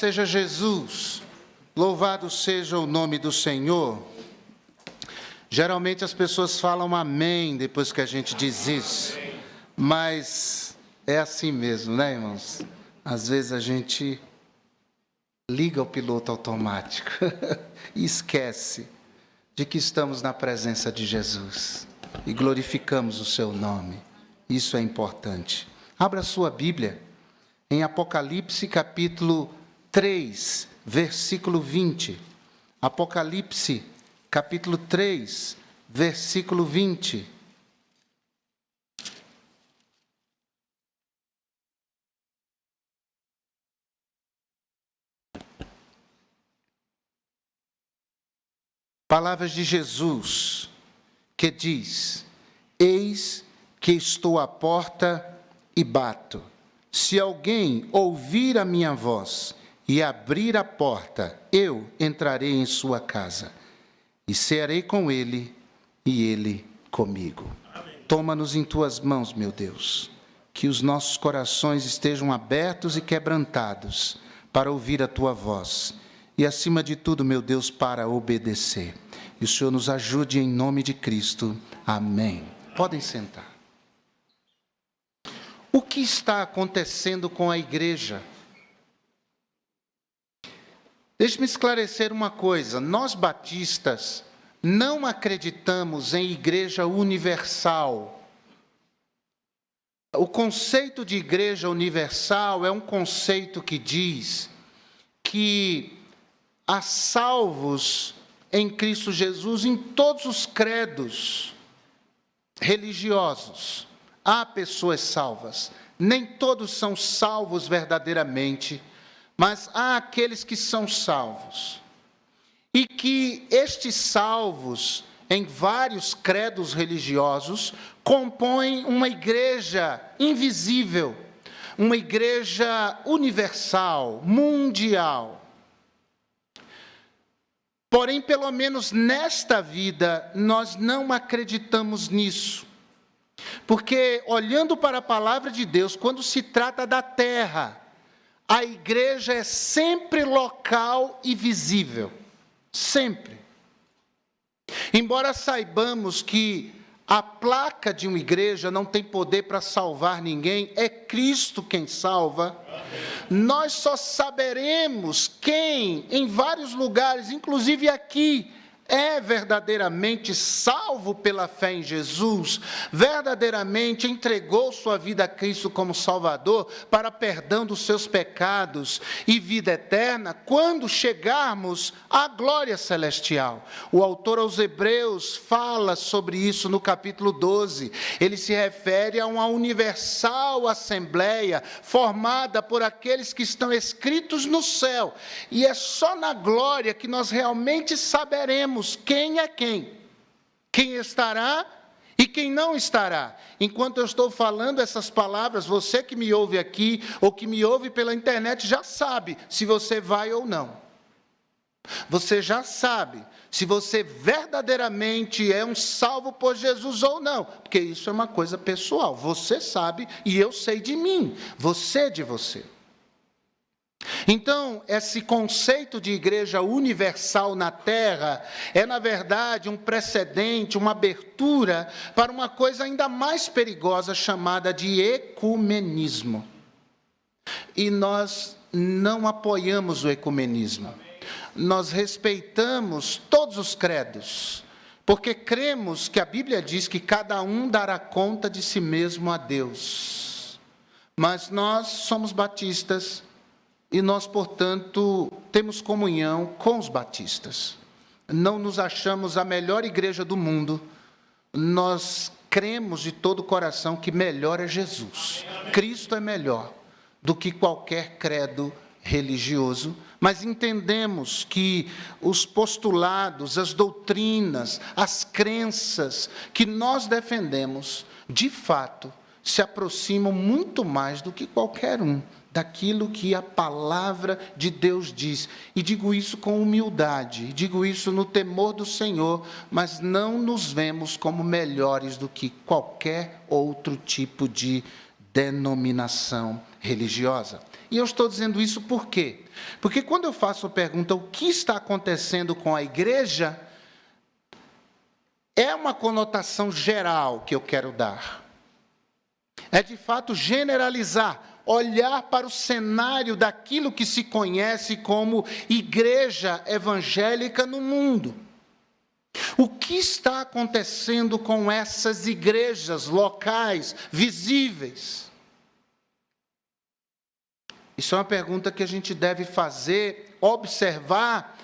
seja Jesus, louvado seja o nome do Senhor. Geralmente as pessoas falam amém depois que a gente diz isso, mas é assim mesmo, né, irmãos? Às vezes a gente liga o piloto automático e esquece de que estamos na presença de Jesus e glorificamos o seu nome. Isso é importante. Abra sua Bíblia em Apocalipse capítulo 3, versículo 20. Apocalipse capítulo 3, versículo 20. Palavras de Jesus, que diz: eis que estou à porta e bato. Se alguém ouvir a minha voz e abrir a porta, eu entrarei em sua casa e cearei com ele e ele comigo. Toma-nos em tuas mãos, meu Deus, que os nossos corações estejam abertos e quebrantados para ouvir a tua voz. E, acima de tudo, meu Deus, para obedecer. E o Senhor nos ajude em nome de Cristo. Amém. Podem sentar. O que está acontecendo com a igreja? Deixe-me esclarecer uma coisa. Nós batistas não acreditamos em igreja universal. O conceito de igreja universal é um conceito que diz que há salvos em Cristo Jesus em todos os credos religiosos. Há pessoas salvas. Nem todos são salvos verdadeiramente, mas há aqueles que são salvos. E que estes salvos, em vários credos religiosos, compõem uma igreja invisível, uma igreja universal, mundial. Porém, pelo menos nesta vida, nós não acreditamos nisso. Porque, olhando para a palavra de Deus, quando se trata da terra, a igreja é sempre local e visível. Sempre. Embora saibamos que a placa de uma igreja não tem poder para salvar ninguém, é Cristo quem salva. Nós só saberemos quem, em vários lugares, inclusive aqui, é verdadeiramente salvo pela fé em Jesus, verdadeiramente entregou sua vida a Cristo como Salvador para perdão dos seus pecados e vida eterna, quando chegarmos à glória celestial. O autor aos Hebreus fala sobre isso no capítulo 12. Ele se refere a uma universal assembleia formada por aqueles que estão escritos no céu. E é só na glória que nós realmente saberemos quem é quem estará e quem não estará. Enquanto eu estou falando essas palavras, você que me ouve aqui ou que me ouve pela internet já sabe se você vai ou não. Você já sabe se você verdadeiramente é um salvo por Jesus ou não, porque isso é uma coisa pessoal. Você sabe e eu sei de mim, você de você. Então, esse conceito de igreja universal na terra é, na verdade, um precedente, uma abertura para uma coisa ainda mais perigosa chamada de ecumenismo. E nós não apoiamos o ecumenismo. Nós respeitamos todos os credos, porque cremos que a Bíblia diz que cada um dará conta de si mesmo a Deus. Mas nós somos batistas, e nós, portanto, temos comunhão com os batistas. Não nos achamos a melhor igreja do mundo. Nós cremos de todo o coração que melhor é Jesus. Cristo é melhor do que qualquer credo religioso. Mas entendemos que os postulados, as doutrinas, as crenças que nós defendemos, de fato, se aproximam muito mais do que qualquer um daquilo que a palavra de Deus diz. E digo isso com humildade, digo isso no temor do Senhor, mas não nos vemos como melhores do que qualquer outro tipo de denominação religiosa. E eu estou dizendo isso por quê? Porque quando eu faço a pergunta, o que está acontecendo com a igreja, é uma conotação geral que eu quero dar. É de fato generalizar, olhar para o cenário daquilo que se conhece como igreja evangélica no mundo. O que está acontecendo com essas igrejas locais, visíveis? Isso é uma pergunta que a gente deve fazer, observar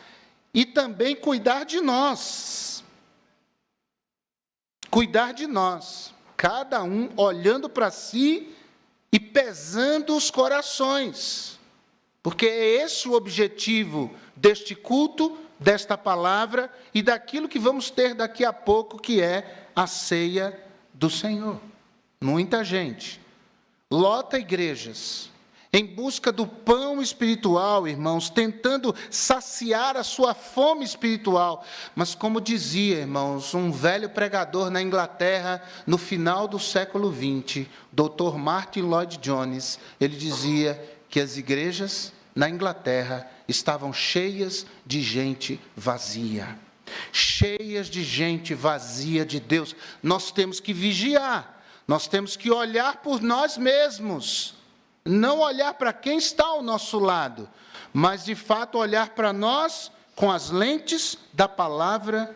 e também cuidar de nós. Cuidar de nós, cada um olhando para si e pesando os corações, porque é esse o objetivo deste culto, desta palavra e daquilo que vamos ter daqui a pouco, que é a ceia do Senhor. Muita gente lota igrejas em busca do pão espiritual, irmãos, tentando saciar a sua fome espiritual. Mas como dizia, irmãos, um velho pregador na Inglaterra, no final do século XX, Dr. Martin Lloyd Jones, ele dizia que as igrejas na Inglaterra estavam cheias de gente vazia. Cheias de gente vazia de Deus. Nós temos que vigiar, nós temos que olhar por nós mesmos. Não olhar para quem está ao nosso lado, mas de fato olhar para nós com as lentes da palavra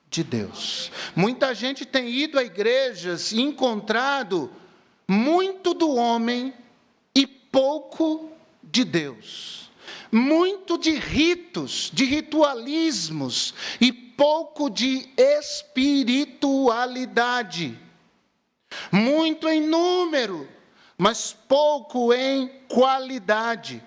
de Deus. Muita gente tem ido a igrejas e encontrado muito do homem e pouco de Deus. Muito de ritos, de ritualismos e pouco de espiritualidade. Muito em número, mas pouco em qualidade.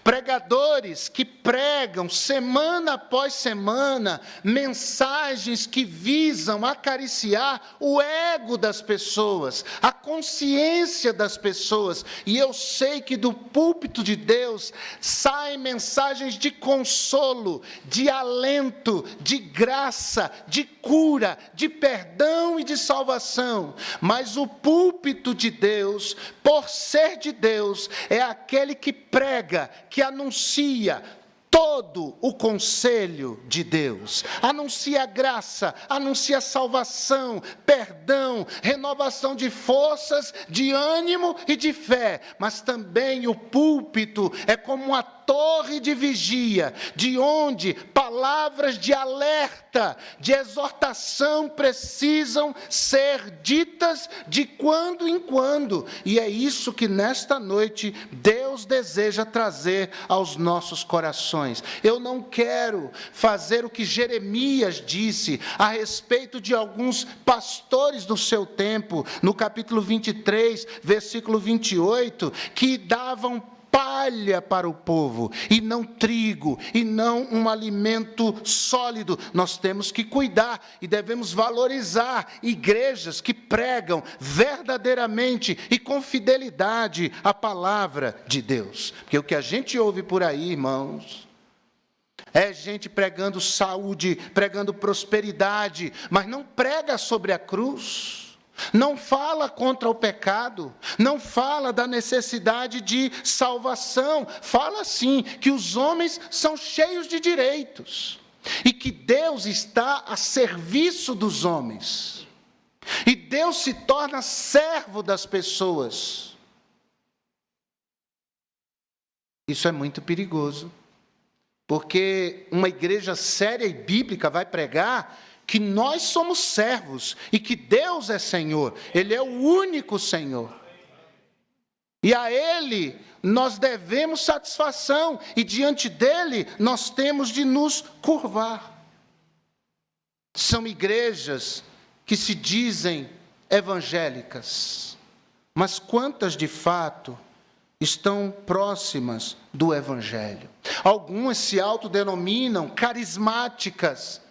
Pregadores que pregam semana após semana mensagens que visam acariciar o ego das pessoas, a consciência das pessoas. E eu sei que do púlpito de Deus saem mensagens de consolo, de alento, de graça, de cura, de perdão e de salvação. Mas o púlpito de Deus, por ser de Deus, é aquele que prega, que anuncia todo o conselho de Deus, anuncia graça, anuncia salvação, perdão, renovação de forças, de ânimo e de fé, mas também o púlpito é como uma torre de vigia, de onde palavras de alerta, de exortação precisam ser ditas de quando em quando, e é isso que nesta noite Deus deseja trazer aos nossos corações. Eu não quero fazer o que Jeremias disse a respeito de alguns pastores do seu tempo, no capítulo 23, versículo 28, que davam palha para o povo, e não trigo, e não um alimento sólido. Nós temos que cuidar e devemos valorizar igrejas que pregam verdadeiramente e com fidelidade a palavra de Deus. Porque o que a gente ouve por aí, irmãos, é gente pregando saúde, pregando prosperidade, mas não prega sobre a cruz. Não fala contra o pecado, não fala da necessidade de salvação, fala sim que os homens são cheios de direitos e que Deus está a serviço dos homens, e Deus se torna servo das pessoas. Isso é muito perigoso, porque uma igreja séria e bíblica vai pregar que nós somos servos e que Deus é Senhor, Ele é o único Senhor. E a Ele nós devemos satisfação, e diante dEle nós temos de nos curvar. São igrejas que se dizem evangélicas, mas quantas de fato estão próximas do Evangelho? Algumas se autodenominam carismáticas,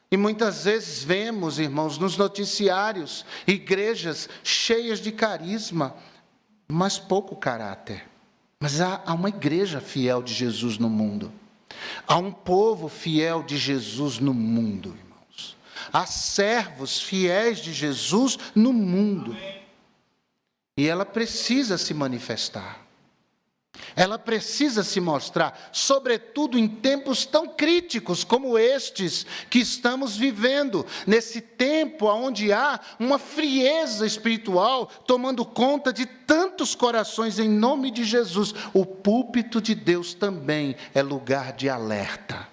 e muitas vezes vemos, irmãos, nos noticiários, igrejas cheias de carisma, mas pouco caráter. Mas há uma igreja fiel de Jesus no mundo. Há um povo fiel de Jesus no mundo, irmãos. Há servos fiéis de Jesus no mundo. E ela precisa se manifestar. Ela precisa se mostrar, sobretudo em tempos tão críticos como estes que estamos vivendo, nesse tempo onde há uma frieza espiritual tomando conta de tantos corações. Em nome de Jesus, o púlpito de Deus também é lugar de alerta.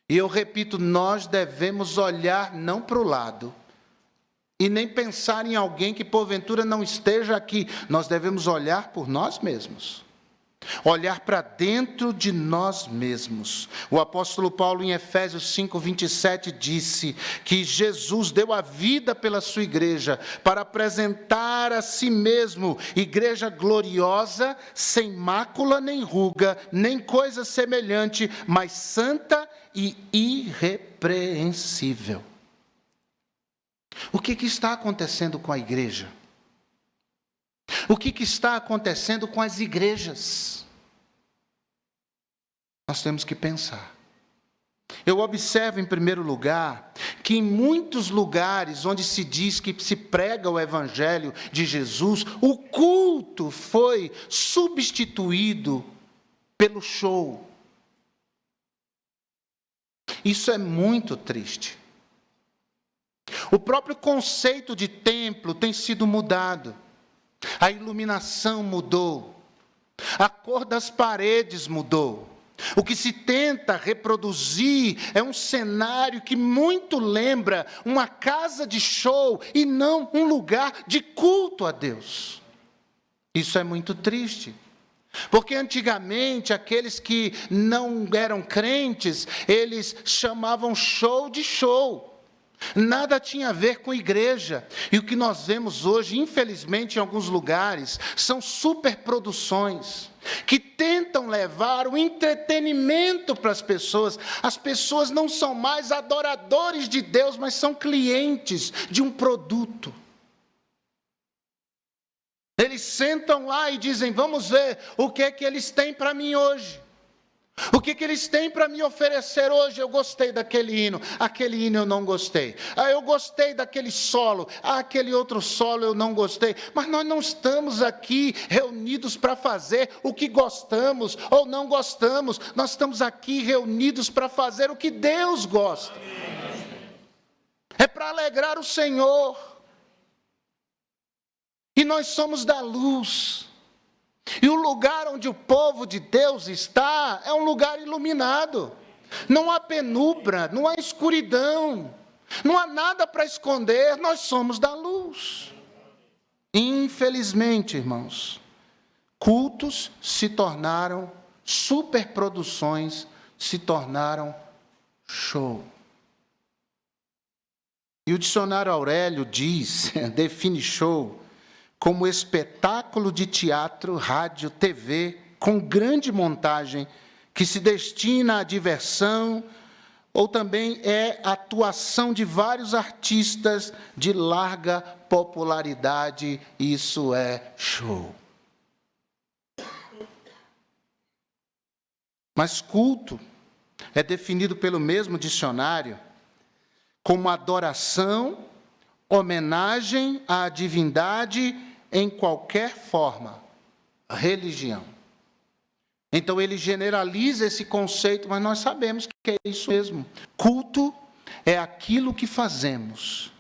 E eu repito, nós devemos olhar não para o lado, e nem pensar em alguém que porventura não esteja aqui. Nós devemos olhar por nós mesmos. Olhar para dentro de nós mesmos. O apóstolo Paulo, em Efésios 5:27, disse que Jesus deu a vida pela sua igreja, para apresentar a si mesmo igreja gloriosa, sem mácula nem ruga, nem coisa semelhante, mas santa e irrepreensível. O que está acontecendo com a igreja? O que está acontecendo com as igrejas? Nós temos que pensar. Eu observo, em primeiro lugar, que em muitos lugares onde se diz que se prega o Evangelho de Jesus, o culto foi substituído pelo show. Isso é muito triste. O próprio conceito de templo tem sido mudado. A iluminação mudou. A cor das paredes mudou. O que se tenta reproduzir é um cenário que muito lembra uma casa de show e não um lugar de culto a Deus. Isso é muito triste. Porque antigamente aqueles que não eram crentes, eles chamavam show de show. Nada tinha a ver com igreja. E o que nós vemos hoje, infelizmente, em alguns lugares, são superproduções que tentam levar o entretenimento para as pessoas. As pessoas não são mais adoradores de Deus, mas são clientes de um produto. Eles sentam lá e dizem: vamos ver o que é que eles têm para mim hoje. O que eles têm para me oferecer hoje? Eu gostei daquele hino, aquele hino eu não gostei. Eu gostei daquele solo, aquele outro solo eu não gostei. Mas nós não estamos aqui reunidos para fazer o que gostamos ou não gostamos. Nós estamos aqui reunidos para fazer o que Deus gosta. É para alegrar o Senhor. E nós somos da luz. E o lugar onde o povo de Deus está é um lugar iluminado. Não há penumbra, não há escuridão, não há nada para esconder, nós somos da luz. Infelizmente, irmãos, cultos se tornaram superproduções, se tornaram show. E o dicionário Aurélio diz, define show como espetáculo de teatro, rádio, TV, com grande montagem, que se destina à diversão, ou também é atuação de vários artistas de larga popularidade. Isso é show. Mas culto é definido pelo mesmo dicionário como adoração, homenagem à divindade em qualquer forma, religião. Então ele generaliza esse conceito, mas nós sabemos que é isso mesmo. Culto é aquilo que fazemos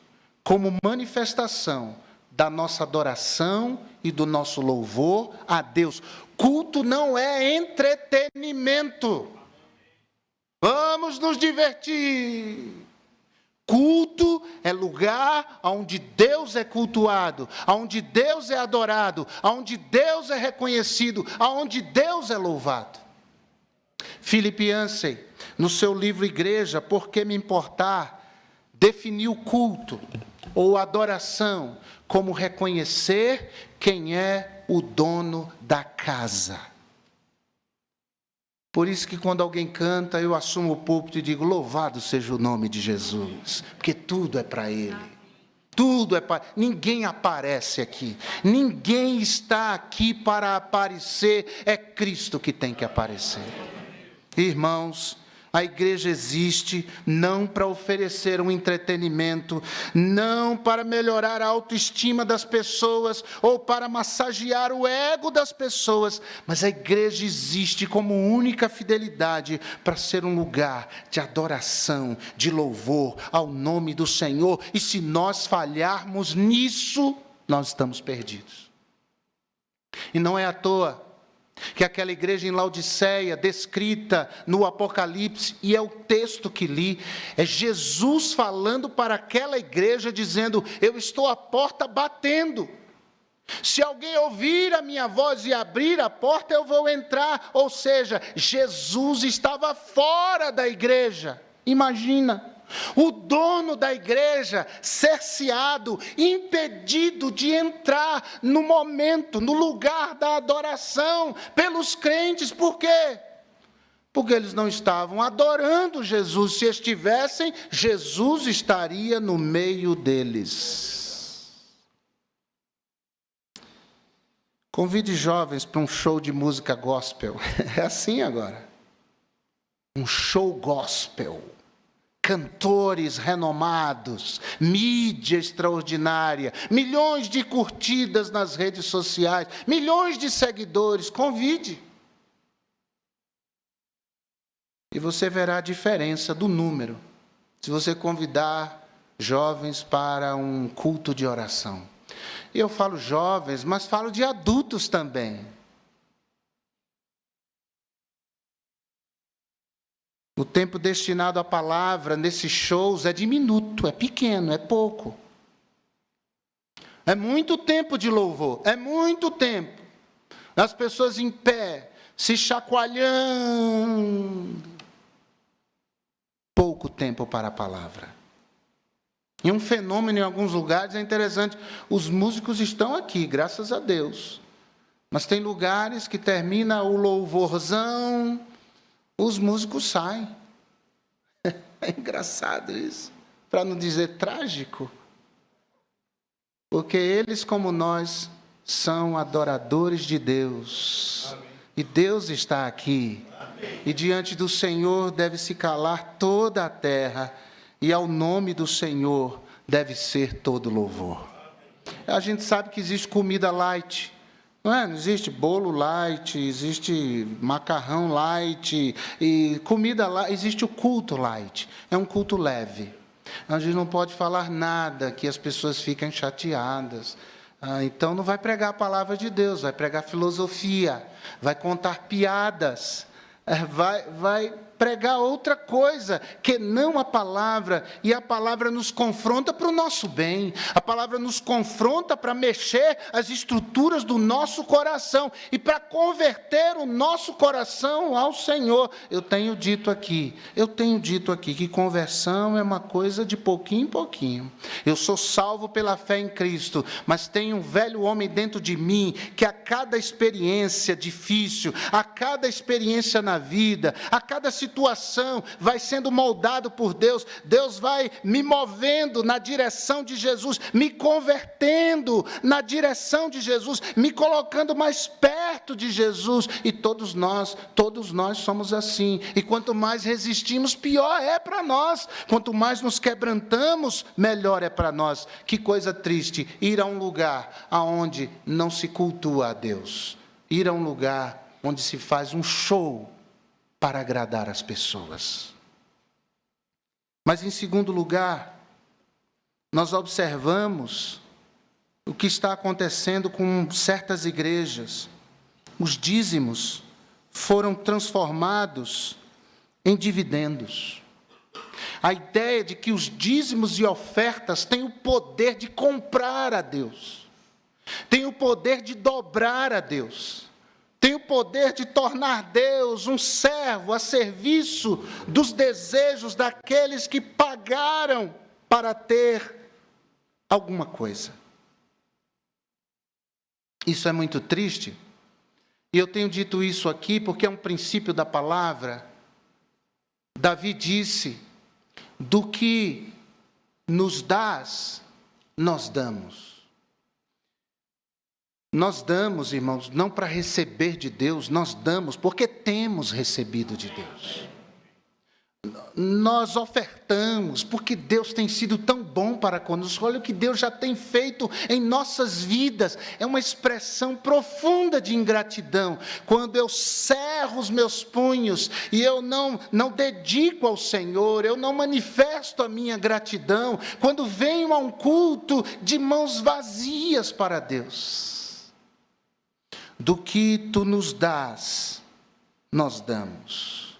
como manifestação da nossa adoração e do nosso louvor a Deus. Culto não é entretenimento. Vamos nos divertir. Culto é lugar onde Deus é cultuado, onde Deus é adorado, onde Deus é reconhecido, onde Deus é louvado. Philip Yancey, no seu livro Igreja, Por que me importar?, definiu culto ou adoração como reconhecer quem é o dono da casa. Por isso que quando alguém canta, eu assumo o púlpito e digo: louvado seja o nome de Jesus, porque tudo é para Ele. Tudo é para... Ninguém aparece aqui, ninguém está aqui para aparecer, é Cristo que tem que aparecer. Irmãos, A igreja existe não para oferecer um entretenimento, não para melhorar a autoestima das pessoas ou para massagear o ego das pessoas, mas a igreja existe como única fidelidade para ser um lugar de adoração, de louvor ao nome do Senhor. E se nós falharmos nisso, nós estamos perdidos. E não é à toa que aquela igreja em Laodiceia, descrita no Apocalipse, e é o texto que li, é Jesus falando para aquela igreja, dizendo: eu estou à porta batendo. Se alguém ouvir a minha voz e abrir a porta, eu vou entrar. Ou seja, Jesus estava fora da igreja. Imagina, o dono da igreja cerceado, impedido de entrar no momento, no lugar da adoração pelos crentes. Por quê? Porque eles não estavam adorando Jesus. Se estivessem, Jesus estaria no meio deles. Convide jovens para um show de música gospel. É assim agora. Um show gospel. Cantores renomados, mídia extraordinária, milhões de curtidas nas redes sociais, milhões de seguidores. Convide. E você verá a diferença do número, se você convidar jovens para um culto de oração. Eu falo jovens, mas falo de adultos também. O tempo destinado à palavra nesses shows é diminuto, é pequeno, é pouco. É muito tempo de louvor, é muito tempo. As pessoas em pé, se chacoalhando. Pouco tempo para a palavra. E um fenômeno em alguns lugares é interessante. Os músicos estão aqui, graças a Deus. Mas tem lugares que termina o louvorzão, os músicos saem. É engraçado isso, para não dizer trágico. Porque eles, como nós, são adoradores de Deus. Amém. E Deus está aqui. Amém. E diante do Senhor deve se calar toda a terra. E ao nome do Senhor deve ser todo louvor. Amém. A gente sabe que existe comida light. Não existe bolo light, existe macarrão light, e comida light, existe o culto light, é um culto leve. A gente não pode falar nada que as pessoas fiquem chateadas. Então não vai pregar a palavra de Deus, vai pregar filosofia, vai contar piadas, vai pregar outra coisa, que não a palavra, e a palavra nos confronta para o nosso bem, a palavra nos confronta para mexer as estruturas do nosso coração, e para converter o nosso coração ao Senhor. Eu tenho dito aqui que conversão é uma coisa de pouquinho em pouquinho. Eu sou salvo pela fé em Cristo, mas tem um velho homem dentro de mim, que a cada experiência difícil, a cada experiência na vida, a cada situação vai sendo moldado por Deus. Deus vai me movendo na direção de Jesus, me convertendo na direção de Jesus, me colocando mais perto de Jesus. E todos nós somos assim. E quanto mais resistimos, pior é para nós. Quanto mais nos quebrantamos, melhor é para nós. Que coisa triste ir a um lugar aonde não se cultua a Deus. Ir a um lugar onde se faz um show para agradar as pessoas. Mas, em segundo lugar, nós observamos o que está acontecendo com certas igrejas. Os dízimos foram transformados em dividendos. A ideia de que os dízimos e ofertas têm o poder de comprar a Deus, têm o poder de dobrar a Deus, tem o poder de tornar Deus um servo a serviço dos desejos daqueles que pagaram para ter alguma coisa. Isso é muito triste. E eu tenho dito isso aqui porque é um princípio da palavra. Davi disse: do que nos dás, nós damos. Nós damos, irmãos, não para receber de Deus, nós damos porque temos recebido de Deus. nós ofertamos, porque Deus tem sido tão bom para conosco. Olha o que Deus já tem feito em nossas vidas. É uma expressão profunda de ingratidão. Quando eu cerro os meus punhos e eu não dedico ao Senhor, eu não manifesto a minha gratidão, quando venho a um culto de mãos vazias para Deus. Do que tu nos dás, nós damos.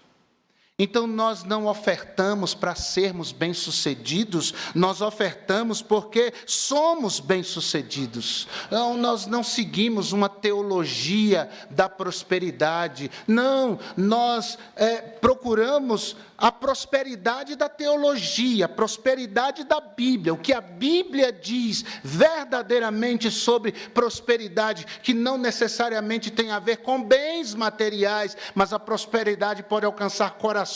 Então, nós não ofertamos para sermos bem-sucedidos, nós ofertamos porque somos bem-sucedidos. Não, nós não seguimos uma teologia da prosperidade. Não, nós procuramos a prosperidade da teologia, a prosperidade da Bíblia. O que a Bíblia diz verdadeiramente sobre prosperidade, que não necessariamente tem a ver com bens materiais, mas a prosperidade pode alcançar corações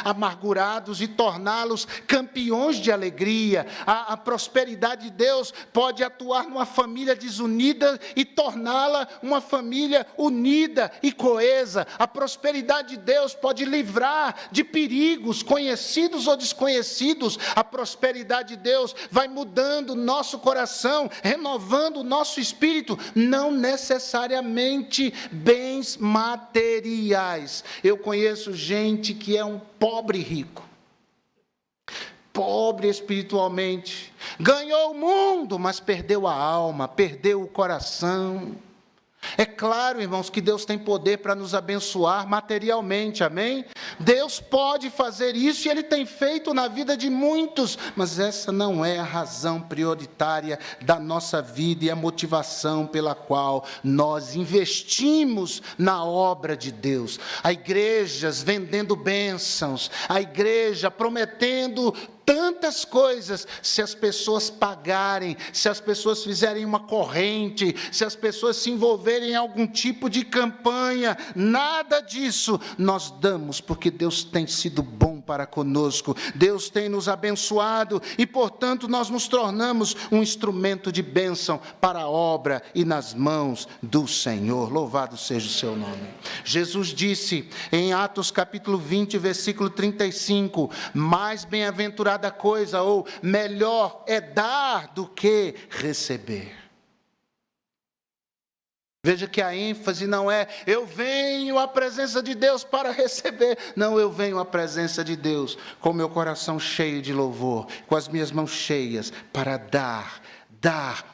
amargurados e torná-los campeões de alegria. A prosperidade de Deus pode atuar numa família desunida e torná-la uma família unida e coesa. A prosperidade de Deus pode livrar de perigos, conhecidos ou desconhecidos. A prosperidade de Deus vai mudando nosso coração, renovando o nosso espírito, não necessariamente bens materiais. Eu conheço gente que é um pobre rico, pobre espiritualmente, ganhou o mundo, mas perdeu a alma, perdeu o coração. É claro, irmãos, que Deus tem poder para nos abençoar materialmente, amém? Deus pode fazer isso e Ele tem feito na vida de muitos, mas essa não é a razão prioritária da nossa vida e a motivação pela qual nós investimos na obra de Deus. Há igrejas vendendo bênçãos, a igreja prometendo tantas coisas, se as pessoas pagarem, se as pessoas fizerem uma corrente, se as pessoas se envolverem em algum tipo de campanha, nada disso nós damos, porque Deus tem sido bom para conosco, Deus tem nos abençoado, e portanto nós nos tornamos um instrumento de bênção para a obra e nas mãos do Senhor. Louvado seja o seu nome. Jesus disse em Atos capítulo 20, versículo 35, mais bem-aventurado da coisa, ou melhor é dar do que receber. Veja que a ênfase não é eu venho à presença de Deus para receber. Não, eu venho à presença de Deus com meu coração cheio de louvor, com as minhas mãos cheias para dar,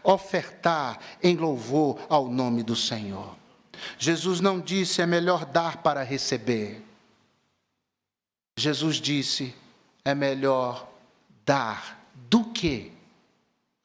ofertar em louvor ao nome do Senhor. Jesus não disse é melhor dar para receber. Jesus disse é melhor dar do que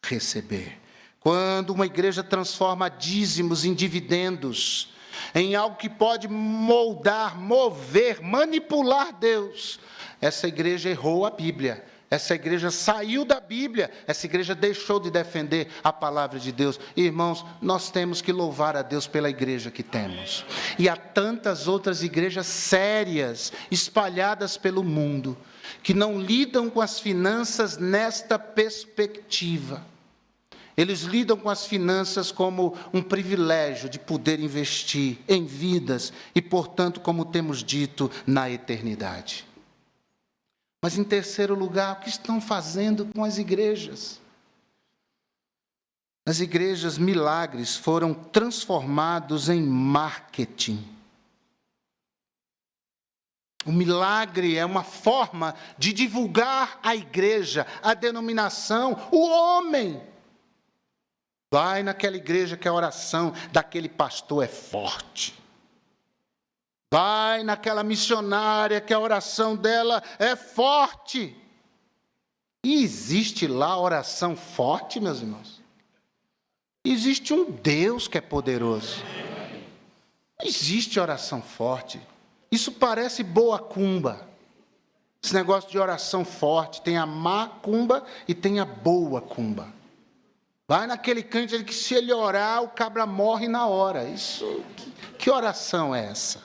receber. Quando uma igreja transforma dízimos em dividendos, em algo que pode moldar, mover, manipular Deus, essa igreja errou a Bíblia. Essa igreja saiu da Bíblia, essa igreja deixou de defender a palavra de Deus. Irmãos, nós temos que louvar a Deus pela igreja que temos. E há tantas outras igrejas sérias, espalhadas pelo mundo, que não lidam com as finanças nesta perspectiva. Eles lidam com as finanças como um privilégio de poder investir em vidas e, portanto, como temos dito, na eternidade. Mas, em terceiro lugar, o que estão fazendo com as igrejas? As igrejas, milagres foram transformados em marketing. O milagre é uma forma de divulgar a igreja, a denominação, o homem. Vai naquela igreja que a oração daquele pastor é forte. Vai naquela missionária que a oração dela é forte. E existe lá oração forte, meus irmãos? Existe um Deus que é poderoso. Não existe oração forte. Isso parece boa cumba. Esse negócio de oração forte, tem a má cumba e tem a boa cumba. Vai naquele crente que se ele orar, o cabra morre na hora. Isso, que oração é essa?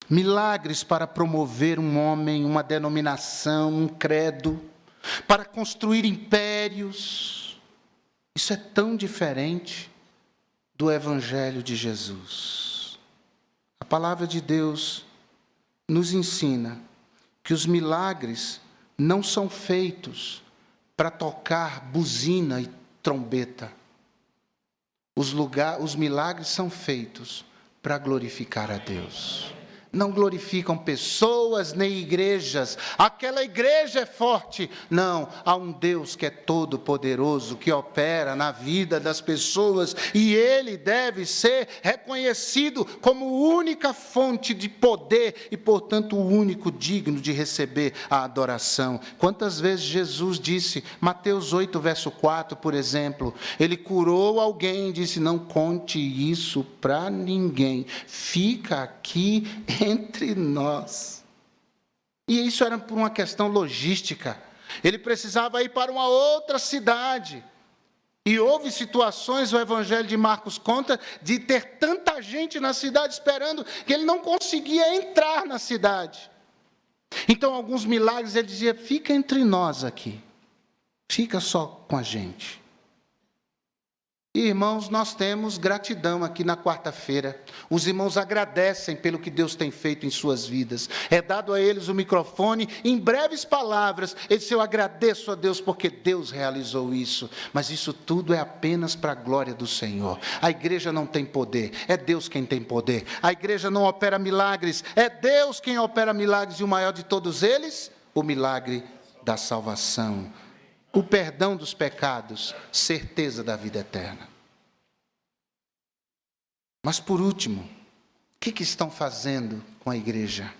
Milagres para promover um homem, uma denominação, um credo, para construir impérios. Isso é tão diferente do Evangelho de Jesus. A palavra de Deus nos ensina que os milagres não são feitos para tocar buzina e trombeta. Os milagres são feitos para glorificar a Deus. Não glorificam pessoas nem igrejas. Aquela igreja é forte. Não, há um Deus que é todo poderoso, que opera na vida das pessoas, e Ele deve ser reconhecido como única fonte de poder e, portanto, o único digno de receber a adoração. Quantas vezes Jesus disse, Mateus 8, verso 4, por exemplo, Ele curou alguém e disse, não conte isso para ninguém, fica aqui entre nós. E isso era por uma questão logística. Ele precisava ir para uma outra cidade. E houve situações, o Evangelho de Marcos conta, de ter tanta gente na cidade esperando, que ele não conseguia entrar na cidade. Então, alguns milagres ele dizia, fica entre nós aqui. Fica só com a gente. E, irmãos, nós temos gratidão aqui na quarta-feira. Os irmãos agradecem pelo que Deus tem feito em suas vidas. É dado a eles o microfone, em breves palavras, eles dizem, eu agradeço a Deus porque Deus realizou isso. Mas isso tudo é apenas para a glória do Senhor. A igreja não tem poder, é Deus quem tem poder. A igreja não opera milagres, é Deus quem opera milagres. E o maior de todos eles, o milagre da salvação. O perdão dos pecados, certeza da vida eterna. Mas por último, o que estão fazendo com a igreja?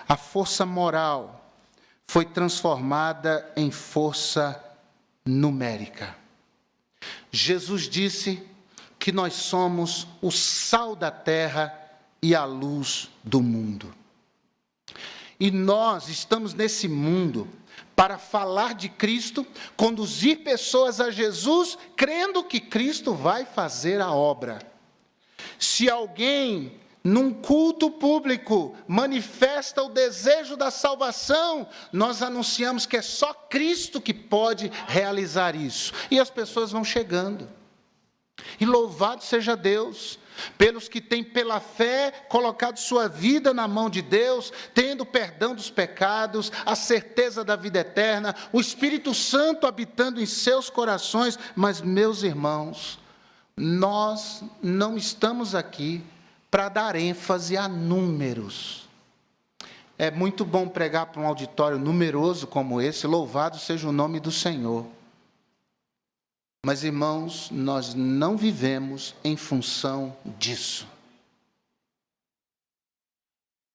A força moral foi transformada em força numérica. Jesus disse que nós somos o sal da terra e a luz do mundo. E nós estamos nesse mundo para falar de Cristo, conduzir pessoas a Jesus, crendo que Cristo vai fazer a obra. Se alguém, num culto público, manifesta o desejo da salvação, nós anunciamos que é só Cristo que pode realizar isso. E as pessoas vão chegando. E louvado seja Deus, pelos que têm pela fé colocado sua vida na mão de Deus, tendo perdão dos pecados, a certeza da vida eterna, o Espírito Santo habitando em seus corações. Mas, meus irmãos, nós não estamos aqui para dar ênfase a números. É muito bom pregar para um auditório numeroso como esse, louvado seja o nome do Senhor. Mas, irmãos, nós não vivemos em função disso.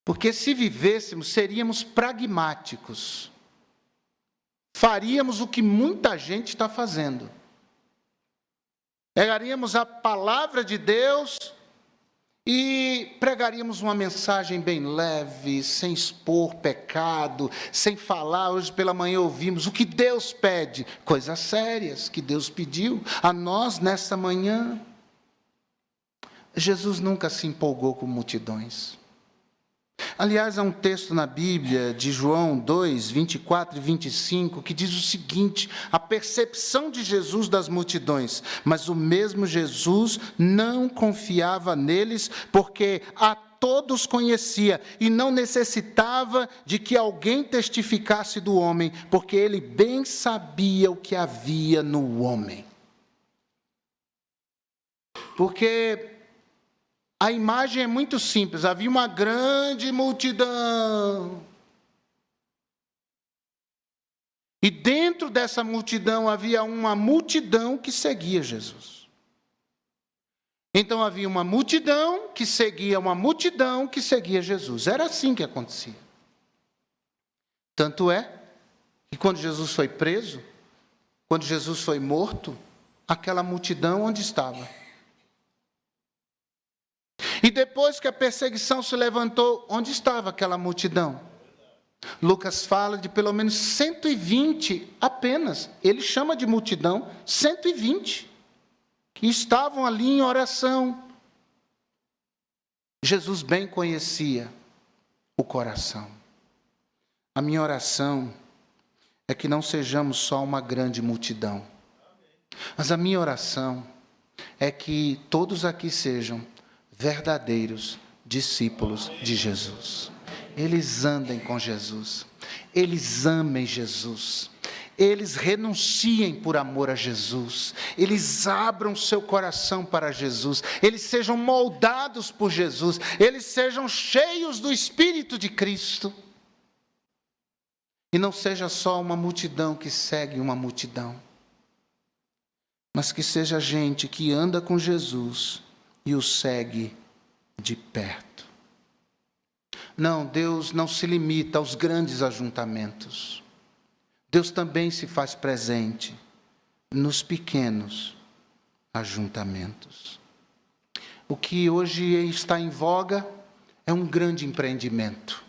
Porque se vivêssemos, seríamos pragmáticos. Faríamos o que muita gente está fazendo. Pegaríamos a palavra de Deus e pregaríamos uma mensagem bem leve, sem expor pecado, sem falar. Hoje pela manhã ouvimos o que Deus pede, coisas sérias que Deus pediu a nós nessa manhã. Jesus nunca se empolgou com multidões. Aliás, há um texto na Bíblia, de João 2, 24 e 25, que diz o seguinte, a percepção de Jesus das multidões, mas o mesmo Jesus não confiava neles, porque a todos conhecia, e não necessitava de que alguém testificasse do homem, porque ele bem sabia o que havia no homem. Porque a imagem é muito simples, havia uma grande multidão. E dentro dessa multidão havia uma multidão que seguia Jesus. Então havia uma multidão que seguia Jesus. Era assim que acontecia. Tanto é que quando Jesus foi preso, quando Jesus foi morto, aquela multidão onde estava? E depois que a perseguição se levantou, onde estava aquela multidão? Lucas fala de pelo menos 120 apenas. Ele chama de multidão 120 que estavam ali em oração. Jesus bem conhecia o coração. A minha oração é que não sejamos só uma grande multidão, mas a minha oração é que todos aqui sejam verdadeiros discípulos de Jesus. eles andem com Jesus, eles amem Jesus, eles renunciem por amor a Jesus, eles abram seu coração para Jesus, eles sejam moldados por Jesus, eles sejam cheios do Espírito de Cristo. E não seja só uma multidão que segue uma multidão, mas que seja gente que anda com Jesus e o segue de perto. Não, Deus não se limita aos grandes ajuntamentos. Deus também se faz presente nos pequenos ajuntamentos. O que hoje está em voga é um grande empreendimento.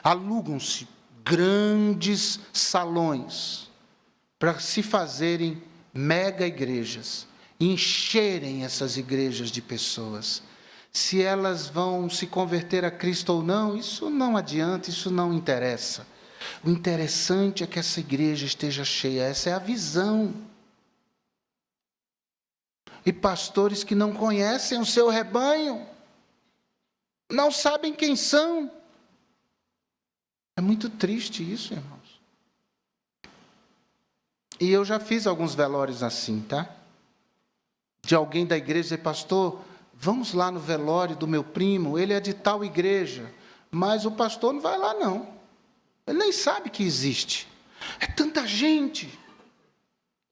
Alugam-se grandes salões para se fazerem mega igrejas, encherem essas igrejas de pessoas. Se elas vão se converter a Cristo ou não, isso não adianta, isso não interessa. O interessante é que essa igreja esteja cheia, essa é a visão. E pastores que não conhecem o seu rebanho, não sabem quem são. É muito triste isso, irmãos. E eu já fiz alguns velórios assim, tá? De alguém da igreja dizer, pastor, vamos lá no velório do meu primo, ele é de tal igreja, mas o pastor não vai lá não. Ele nem sabe que existe. É tanta gente.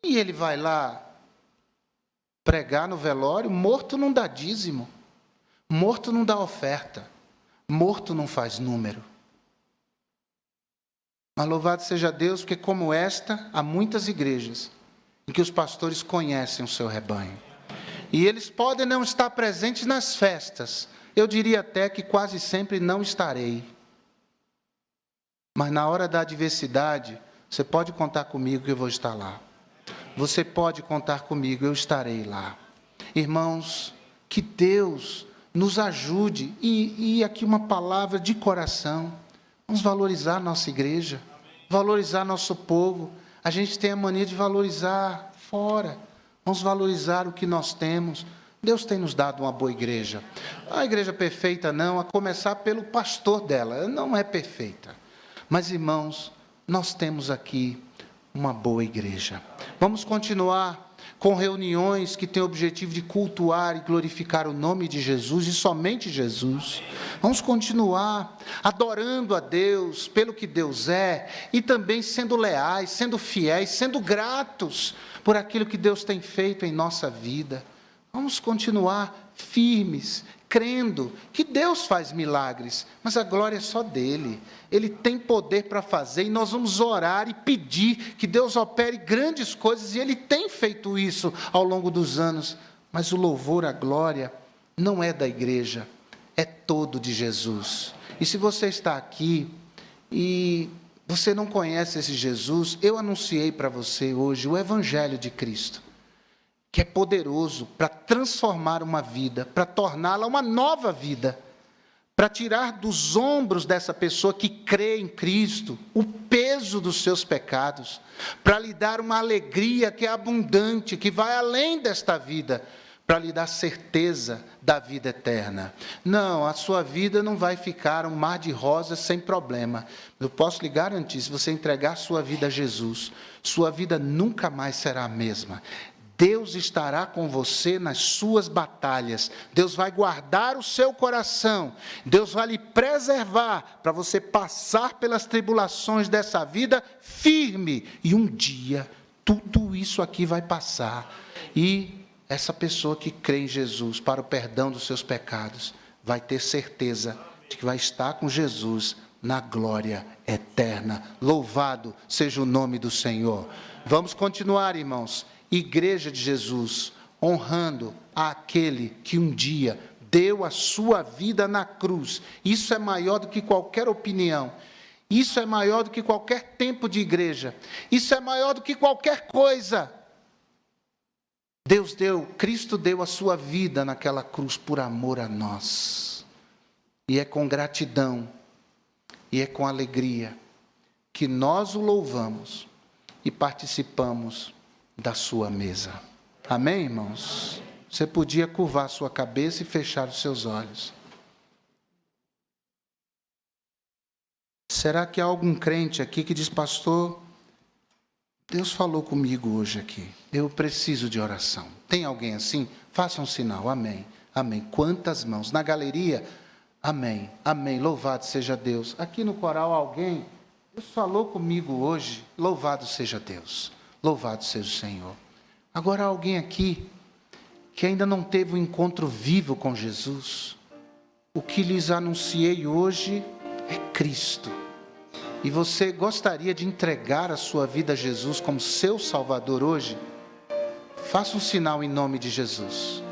E ele vai lá pregar no velório, morto não dá dízimo, morto não dá oferta, morto não faz número. Mas louvado seja Deus, porque como esta, há muitas igrejas em que os pastores conhecem o seu rebanho. E eles podem não estar presentes nas festas. Eu diria até que quase sempre não estarei. Mas na hora da adversidade, você pode contar comigo que eu vou estar lá. Você pode contar comigo, eu estarei lá. Irmãos, que Deus nos ajude. E aqui uma palavra de coração. Vamos valorizar nossa igreja, valorizar nosso povo. A gente tem a mania de valorizar fora. Vamos valorizar o que nós temos. Deus tem nos dado uma boa igreja. A igreja perfeita não, a começar pelo pastor dela. Ela não é perfeita. Mas, irmãos, nós temos aqui uma boa igreja. Vamos continuar com reuniões que têm o objetivo de cultuar e glorificar o nome de Jesus e somente Jesus. Vamos continuar adorando a Deus pelo que Deus é e também sendo leais, sendo fiéis, sendo gratos por aquilo que Deus tem feito em nossa vida. Vamos continuar firmes, crendo que Deus faz milagres, mas a glória é só dele. Ele tem poder para fazer e nós vamos orar e pedir que Deus opere grandes coisas, e Ele tem feito isso ao longo dos anos. Mas o louvor, a glória, não é da igreja, é todo de Jesus. E se você está aqui e você não conhece esse Jesus, eu anunciei para você hoje o Evangelho de Cristo, que é poderoso para transformar uma vida, para torná-la uma nova vida, para tirar dos ombros dessa pessoa que crê em Cristo o peso dos seus pecados, para lhe dar uma alegria que é abundante, que vai além desta vida, para lhe dar certeza da vida eterna. Não, a sua vida não vai ficar um mar de rosas sem problema. Eu posso lhe garantir, se você entregar sua vida a Jesus, sua vida nunca mais será a mesma. Deus estará com você nas suas batalhas. Deus vai guardar o seu coração. Deus vai lhe preservar para você passar pelas tribulações dessa vida firme. E um dia, tudo isso aqui vai passar. E essa pessoa que crê em Jesus para o perdão dos seus pecados vai ter certeza de que vai estar com Jesus na glória eterna. Louvado seja o nome do Senhor. Vamos continuar, irmãos. Igreja de Jesus, honrando aquele que um dia deu a sua vida na cruz. Isso é maior do que qualquer opinião. Isso é maior do que qualquer tempo de igreja. Isso é maior do que qualquer coisa. Cristo deu a sua vida naquela cruz por amor a nós. E é com gratidão, e é com alegria, que nós o louvamos e participamos da sua mesa. Amém, irmãos? Você podia curvar sua cabeça e fechar os seus olhos. Será que há algum crente aqui que diz, pastor, Deus falou comigo hoje aqui, eu preciso de oração? Tem alguém assim? Faça um sinal, amém, amém. Quantas mãos? Na galeria, amém, amém, louvado seja Deus. Aqui no coral, alguém, Deus falou comigo hoje, louvado seja Deus, louvado seja o Senhor. Agora, alguém aqui que ainda não teve um encontro vivo com Jesus, o que lhes anunciei hoje é Cristo. E você gostaria de entregar a sua vida a Jesus como seu Salvador hoje? Faça um sinal em nome de Jesus.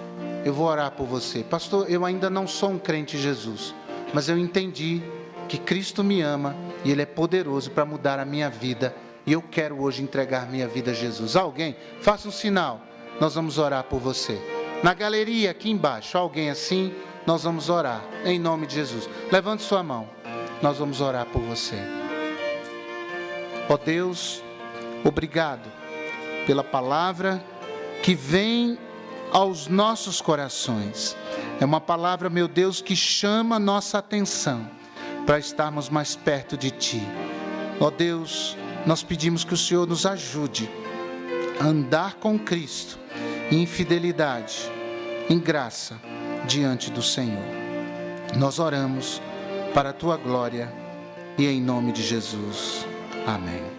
Eu vou orar por você. Pastor, eu ainda não sou um crente em Jesus, mas eu entendi que Cristo me ama e Ele é poderoso para mudar a minha vida. E eu quero hoje entregar minha vida a Jesus. Alguém? Faça um sinal. Nós vamos orar por você. Na galeria, aqui embaixo, alguém assim, nós vamos orar em nome de Jesus. Levante sua mão. Nós vamos orar por você. Ó Deus, obrigado pela palavra que vem aos nossos corações. É uma palavra, meu Deus, que chama a nossa atenção para estarmos mais perto de Ti. Ó Deus, nós pedimos que o Senhor nos ajude a andar com Cristo em fidelidade, em graça, diante do Senhor. Nós oramos para a Tua glória e em nome de Jesus. Amém.